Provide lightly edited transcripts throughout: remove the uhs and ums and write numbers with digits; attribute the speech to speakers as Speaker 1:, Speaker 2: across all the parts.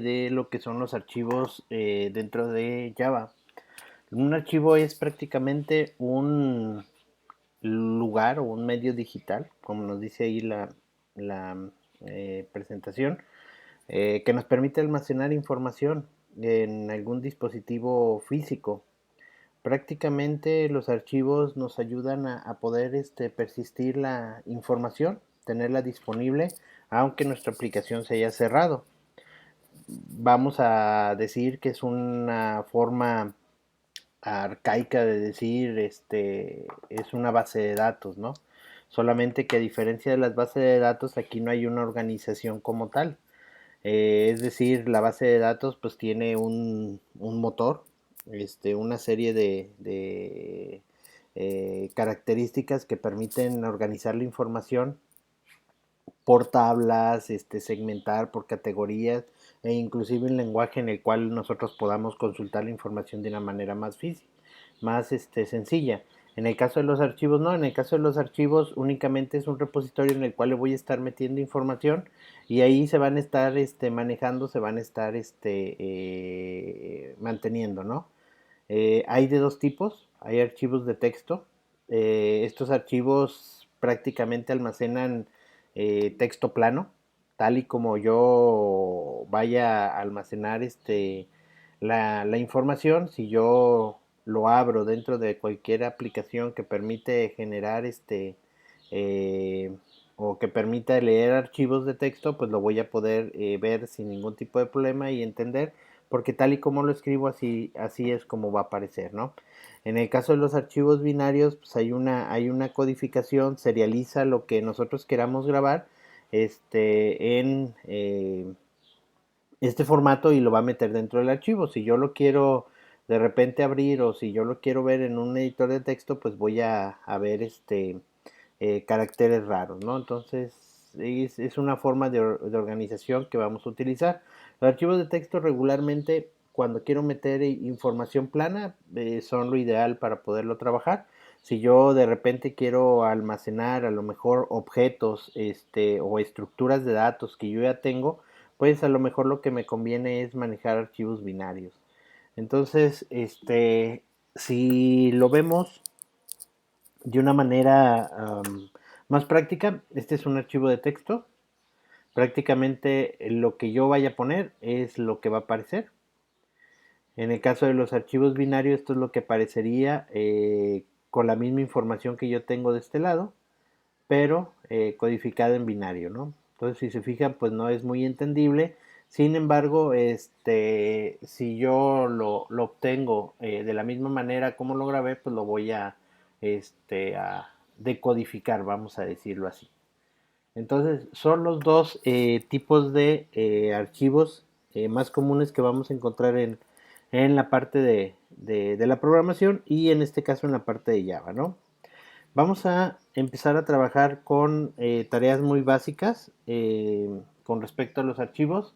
Speaker 1: de lo que son los archivos dentro de Java. Un archivo es prácticamente un lugar o un medio digital, como nos dice ahí la presentación, que nos permite almacenar información en algún dispositivo físico. Prácticamente los archivos nos ayudan a poder persistir la información, tenerla disponible, aunque nuestra aplicación se haya cerrado. Vamos a decir que es una forma arcaica de decir, es una base de datos, ¿no? Solamente que a diferencia de las bases de datos, aquí no hay una organización como tal. Es decir, la base de datos pues tiene un motor, una serie de características que permiten organizar la información por tablas, segmentar por categorías e inclusive un lenguaje en el cual nosotros podamos consultar la información de una manera más sencilla. En el caso de los archivos, no, en el caso de los archivos únicamente es un repositorio en el cual le voy a estar metiendo información y ahí se van a estar manejando, se van a estar manteniendo, ¿no? Hay de dos tipos, hay archivos de texto. Estos archivos prácticamente almacenan texto plano, tal y como yo vaya a almacenar la información. Si yo lo abro dentro de cualquier aplicación que permite generar eh, o que permita leer archivos de texto, pues lo voy a poder ver sin ningún tipo de problema y entender, porque tal y como lo escribo, así es como va a aparecer, ¿no? En el caso de los archivos binarios, pues hay una codificación, serializa lo que nosotros queramos grabar en este formato y lo va a meter dentro del archivo. Si yo lo quiero de repente abrir o si yo lo quiero ver en un editor de texto, pues voy a ver caracteres raros, ¿no? Entonces es una forma de organización que vamos a utilizar. Los archivos de texto regularmente cuando quiero meter información plana son lo ideal para poderlo trabajar. Si yo de repente quiero almacenar a lo mejor objetos o estructuras de datos que yo ya tengo, pues a lo mejor lo que me conviene es manejar archivos binarios. Entonces, si lo vemos de una manera más práctica, este es un archivo de texto. Prácticamente lo que yo vaya a poner es lo que va a aparecer. En el caso de los archivos binarios, esto es lo que aparecería con la misma información que yo tengo de este lado, pero codificada en binario, ¿no? Entonces, si se fijan, pues no es muy entendible. Sin embargo, si yo lo obtengo de la misma manera como lo grabé, pues lo voy a decodificar, vamos a decirlo así. Entonces, son los dos tipos de archivos más comunes que vamos a encontrar en la parte de la programación y en este caso en la parte de Java, ¿no? Vamos a empezar a trabajar con tareas muy básicas con respecto a los archivos.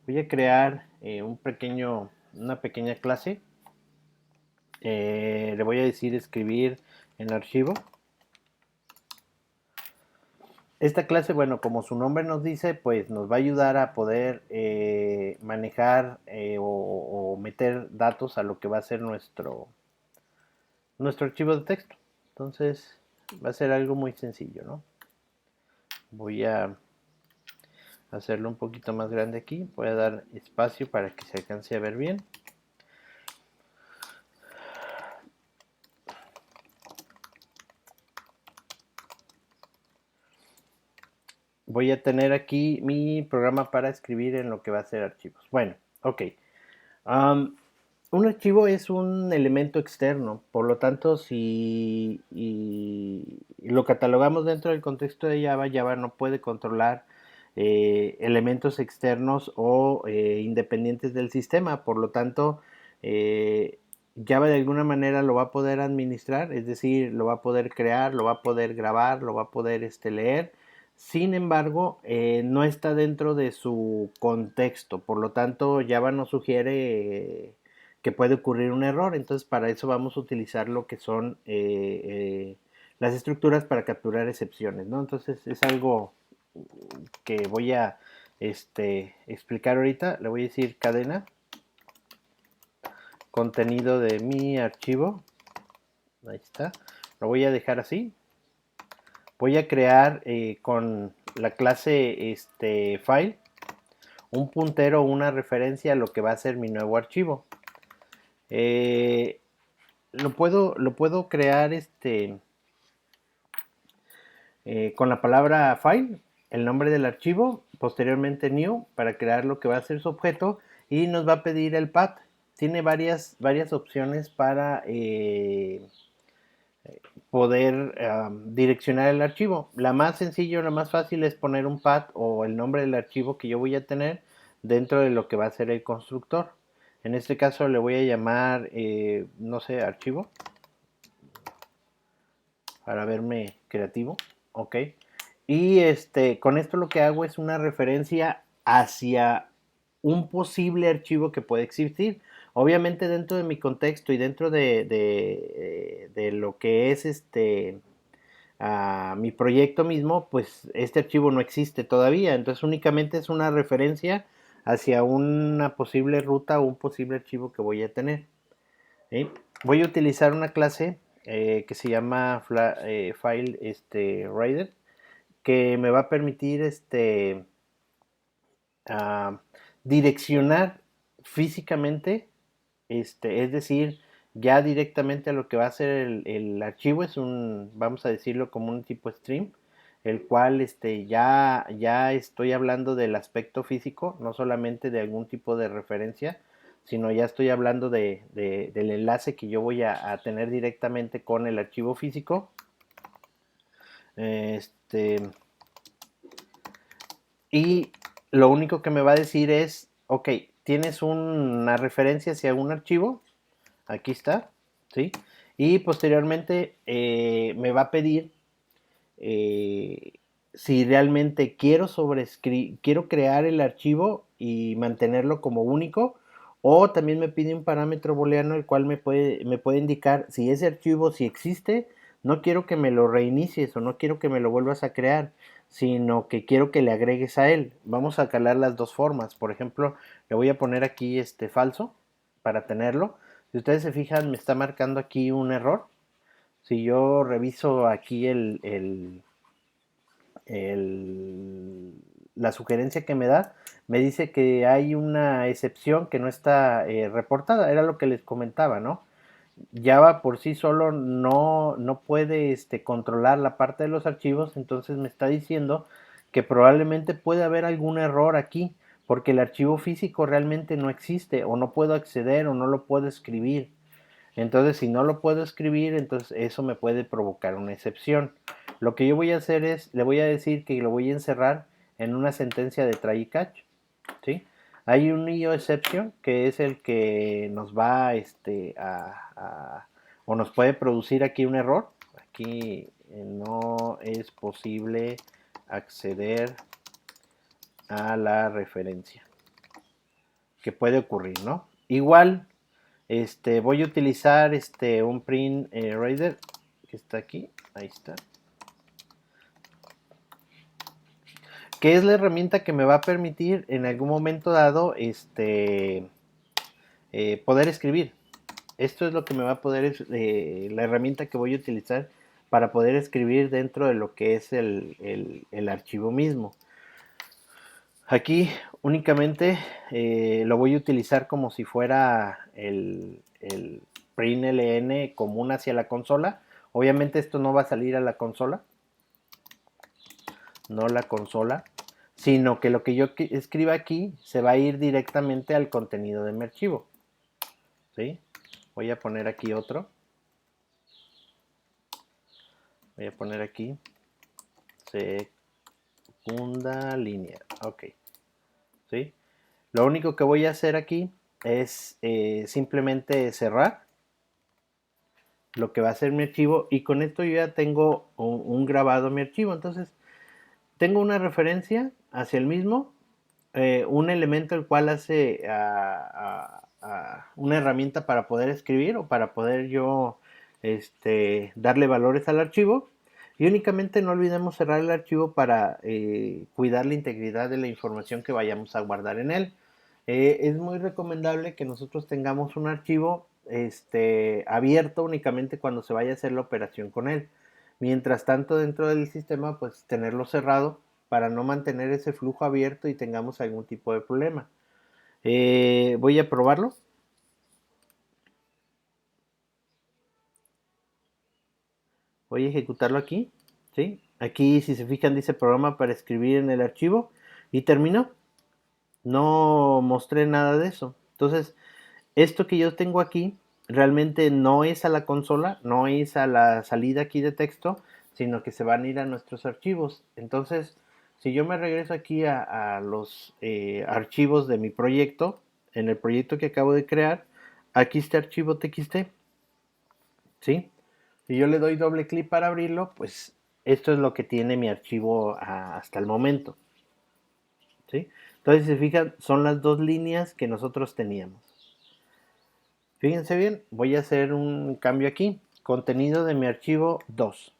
Speaker 1: Voy a crear una pequeña clase. Le voy a decir escribir en el archivo. Esta clase, bueno, como su nombre nos dice, pues nos va a ayudar a poder manejar o meter datos a lo que va a ser nuestro archivo de texto. Entonces, va a ser algo muy sencillo, ¿no? Voy a hacerlo un poquito más grande aquí. Voy a dar espacio para que se alcance a ver bien. Voy a tener aquí mi programa para escribir en lo que va a ser archivos. Bueno, ok. Un archivo es un elemento externo, por lo tanto, si lo catalogamos dentro del contexto de Java, Java no puede controlar elementos externos o independientes del sistema, por lo tanto, Java de alguna manera lo va a poder administrar, es decir, lo va a poder crear, lo va a poder grabar, lo va a poder leer. Sin embargo, no está dentro de su contexto, por lo tanto Java nos sugiere que puede ocurrir un error, entonces para eso vamos a utilizar lo que son las estructuras para capturar excepciones, ¿no? Entonces es algo que voy a explicar ahorita. Le voy a decir cadena, contenido de mi archivo. Ahí está. Lo voy a dejar así. Voy a crear con la clase file un puntero o una referencia a lo que va a ser mi nuevo archivo. Lo puedo crear con la palabra file, el nombre del archivo, posteriormente new para crear lo que va a ser su objeto y nos va a pedir el path. Tiene varias opciones para poder direccionar el archivo. La más sencilla, la más fácil es poner un path o el nombre del archivo que yo voy a tener dentro de lo que va a ser el constructor. En este caso le voy a llamar, no sé, archivo, para verme creativo. Ok. Y con esto lo que hago es una referencia hacia un posible archivo que puede existir. Obviamente dentro de mi contexto y dentro de lo que es mi proyecto mismo, pues este archivo no existe todavía. Entonces únicamente es una referencia hacia una posible ruta o un posible archivo que voy a tener. ¿Sí? Voy a utilizar una clase que se llama file Rider, que me va a permitir uh, direccionar físicamente, es decir, ya directamente a lo que va a ser el archivo. Es vamos a decirlo como un tipo stream, el cual ya estoy hablando del aspecto físico, no solamente de algún tipo de referencia, sino ya estoy hablando del enlace que yo voy a tener directamente con el archivo físico. Y lo único que me va a decir es, ok, tienes una referencia hacia un archivo, aquí está, ¿sí? Y posteriormente me va a pedir eh, si realmente quiero crear el archivo y mantenerlo como único, o también me pide un parámetro booleano el cual me puede indicar si ese archivo, si existe, no quiero que me lo reinicies o no quiero que me lo vuelvas a crear, sino que quiero que le agregues a él. Vamos a calar las dos formas. Por ejemplo, le voy a poner aquí falso para tenerlo. Si ustedes se fijan, me está marcando aquí un error. Si yo reviso aquí la sugerencia que me da, me dice que hay una excepción que no está reportada. Era lo que les comentaba, ¿no? Java por sí solo no puede controlar la parte de los archivos, entonces me está diciendo que probablemente puede haber algún error aquí, porque el archivo físico realmente no existe, o no puedo acceder, o no lo puedo escribir. Entonces, si no lo puedo escribir, entonces eso me puede provocar una excepción. Lo que yo voy a hacer es, le voy a decir que lo voy a encerrar en una sentencia de try y catch, ¿sí? Hay un IO exception que es el que nos va o nos puede producir aquí un error. Aquí no es posible acceder a la referencia, que puede ocurrir, ¿no? Igual, voy a utilizar un print Rider que está aquí, ahí está, que es la herramienta que me va a permitir en algún momento dado poder escribir. Esto es lo que me va a poder, la herramienta que voy a utilizar para poder escribir dentro de lo que es el archivo mismo. Aquí únicamente lo voy a utilizar como si fuera el println común hacia la consola. Obviamente esto no va a salir a la consola, no la consola, sino que lo que yo escriba aquí se va a ir directamente al contenido de mi archivo. ¿Sí? Voy a poner aquí otro. Voy a poner aquí segunda línea. Ok. ¿Sí? Lo único que voy a hacer aquí es simplemente cerrar lo que va a ser mi archivo, y con esto yo ya tengo un grabado mi archivo. Entonces tengo una referencia hacia el mismo, un elemento el cual hace una herramienta para poder escribir o para poder yo darle valores al archivo, Y únicamente no olvidemos cerrar el archivo para cuidar la integridad de la información que vayamos a guardar en él. Es muy recomendable que nosotros tengamos un archivo abierto únicamente cuando se vaya a hacer la operación con él. Mientras tanto, dentro del sistema, pues tenerlo cerrado para no mantener ese flujo abierto y tengamos algún tipo de problema. Voy a probarlo. Voy a ejecutarlo aquí. ¿Sí? Aquí, si se fijan, dice programa para escribir en el archivo y terminó. No mostré nada de eso. Entonces, esto que yo tengo aquí realmente no es a la consola, no es a la salida aquí de texto, sino que se van a ir a nuestros archivos. Entonces, si yo me regreso aquí a los archivos de mi proyecto, en el proyecto que acabo de crear, aquí está archivo TXT, ¿sí? Si yo le doy doble clic para abrirlo, pues esto es lo que tiene mi archivo hasta el momento, ¿sí? Entonces, si se fijan, son las dos líneas que nosotros teníamos. Fíjense bien, voy a hacer un cambio aquí. Contenido de mi archivo 2.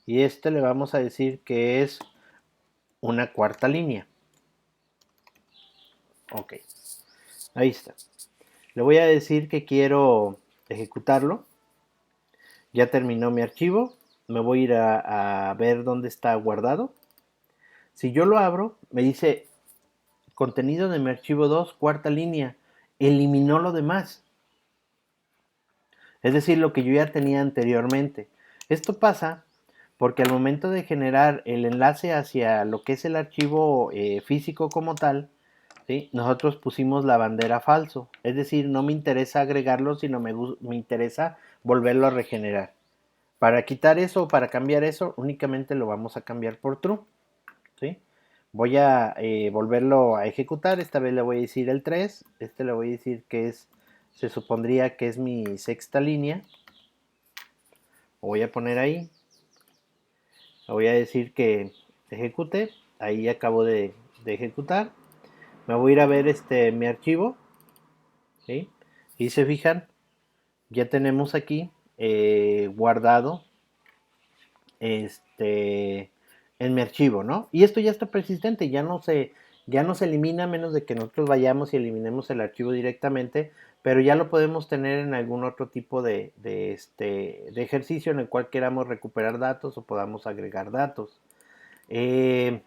Speaker 1: Y le vamos a decir que es una cuarta línea. Ok, ahí está. Le voy a decir que quiero ejecutarlo. Ya terminó mi archivo. Me voy a ir a ver dónde está guardado. Si yo lo abro, me dice contenido de mi archivo 2, cuarta línea. Eliminó lo demás. Es decir, lo que yo ya tenía anteriormente. Esto pasa porque al momento de generar el enlace hacia lo que es el archivo físico como tal, ¿sí? Nosotros pusimos la bandera falso. Es decir, no me interesa agregarlo, sino me interesa volverlo a regenerar. Para quitar eso o para cambiar eso, únicamente lo vamos a cambiar por true. ¿Sí? Voy a volverlo a ejecutar. Esta vez le voy a decir el 3. Le voy a decir que se supondría que es mi sexta línea. Lo voy a poner ahí. Le voy a decir que ejecute. Ahí acabo de ejecutar. Me voy a ir a ver mi archivo. ¿Sí? Y se fijan, ya tenemos aquí guardado en mi archivo, ¿no? Y esto ya está persistente, ya no se elimina a menos de que nosotros vayamos y eliminemos el archivo directamente, pero ya lo podemos tener en algún otro tipo de ejercicio en el cual queramos recuperar datos o podamos agregar datos. Eh,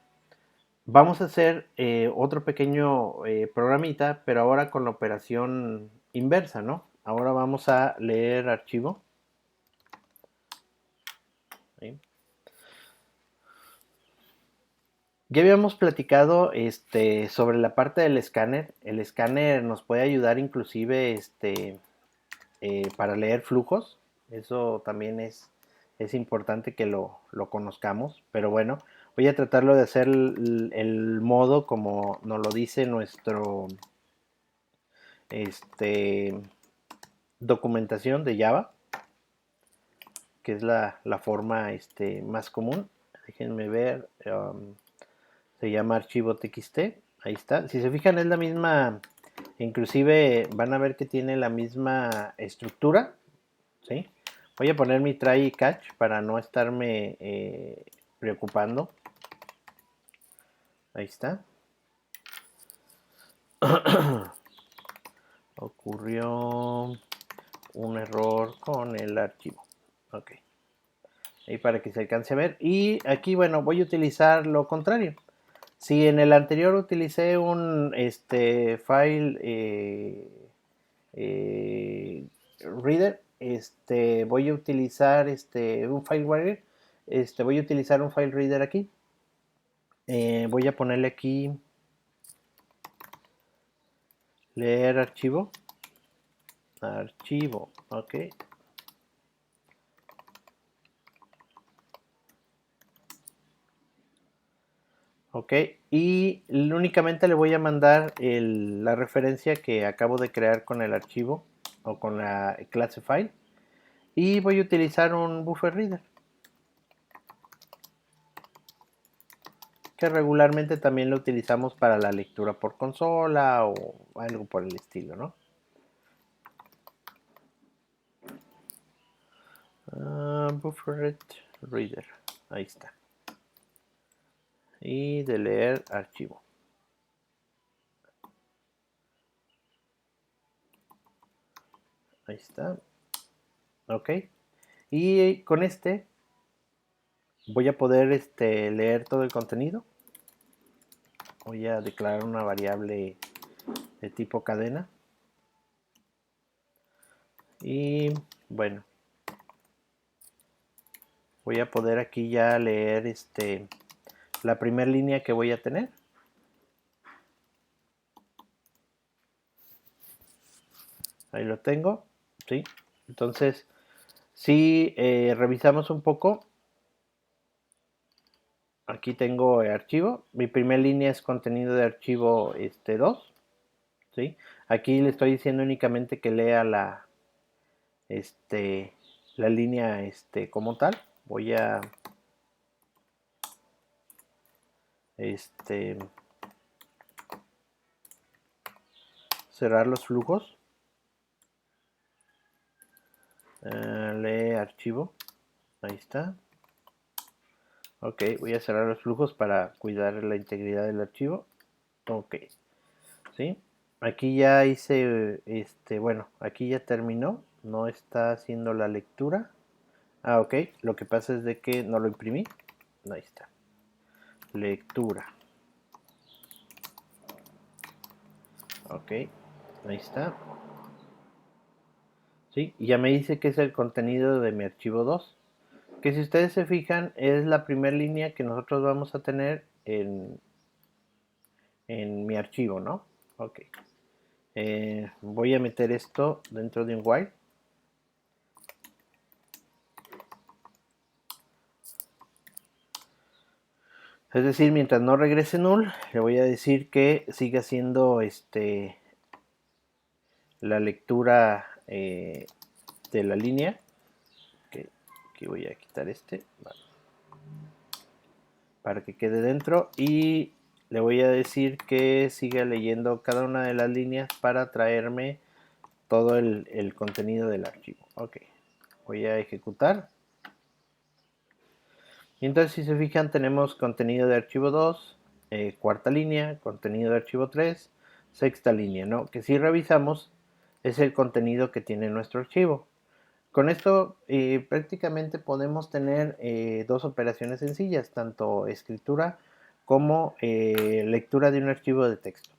Speaker 1: Vamos a hacer otro pequeño programita, pero ahora con la operación inversa, ¿no? Ahora vamos a leer archivo. ¿Sí? Ya habíamos platicado sobre la parte del escáner. El escáner nos puede ayudar inclusive para leer flujos. Eso también es importante que lo conozcamos. Pero bueno, voy a tratarlo de hacer el modo como nos lo dice nuestro este, documentación de Java, que es la forma más común. Déjenme ver. Se llama archivo TXT. Ahí está. Si se fijan es la misma, inclusive van a ver que tiene la misma estructura. ¿Sí? Voy a poner mi try y catch para no estarme preocupando. Ahí está. Ocurrió un error con el archivo. Ok. Ahí para que se alcance a ver. Y aquí, bueno, voy a utilizar lo contrario. Si en el anterior utilicé un file reader, voy a utilizar un file reader, voy a utilizar un file reader aquí. Voy a ponerle aquí leer archivo, ok. Ok, y únicamente le voy a mandar la referencia que acabo de crear con el archivo o con la clase file y voy a utilizar un buffer reader que regularmente también lo utilizamos para la lectura por consola o algo por el estilo, ¿no? Buffer reader, ahí está, y de leer archivo. Ahí está. Ok. Y con este voy a poder leer todo el contenido. Voy a declarar una variable de tipo cadena. Y bueno, voy a poder aquí ya leer la primera línea que voy a tener. Ahí lo tengo. ¿Sí? Entonces, si revisamos un poco, aquí tengo el archivo. Mi primera línea es contenido de archivo 2. ¿Sí? Aquí le estoy diciendo únicamente que lea la línea como tal. Voy a cerrar los flujos. Lee archivo. Ahí está. Ok, voy a cerrar los flujos para cuidar la integridad del archivo. Ok, ¿sí? Aquí ya hice, bueno, aquí ya terminó. No está haciendo la lectura. Ah, ok, lo que pasa es de que no lo imprimí. Ahí está. Lectura. Ok, ahí está. ¿Sí? Y ya me dice que es el contenido de mi archivo 2. Que si ustedes se fijan, es la primera línea que nosotros vamos a tener en mi archivo, ¿no? Ok. Voy a meter esto dentro de un while. Es decir, mientras no regrese null, le voy a decir que siga haciendo la lectura de la línea. Que aquí voy a quitar vale, para que quede dentro, y le voy a decir que siga leyendo cada una de las líneas para traerme todo el contenido del archivo. Ok, voy a ejecutar. Y entonces, si se fijan, tenemos contenido de archivo 2, cuarta línea, contenido de archivo 3, sexta línea, ¿no? Que si revisamos es el contenido que tiene nuestro archivo. Con esto prácticamente podemos tener dos operaciones sencillas, tanto escritura como lectura de un archivo de texto.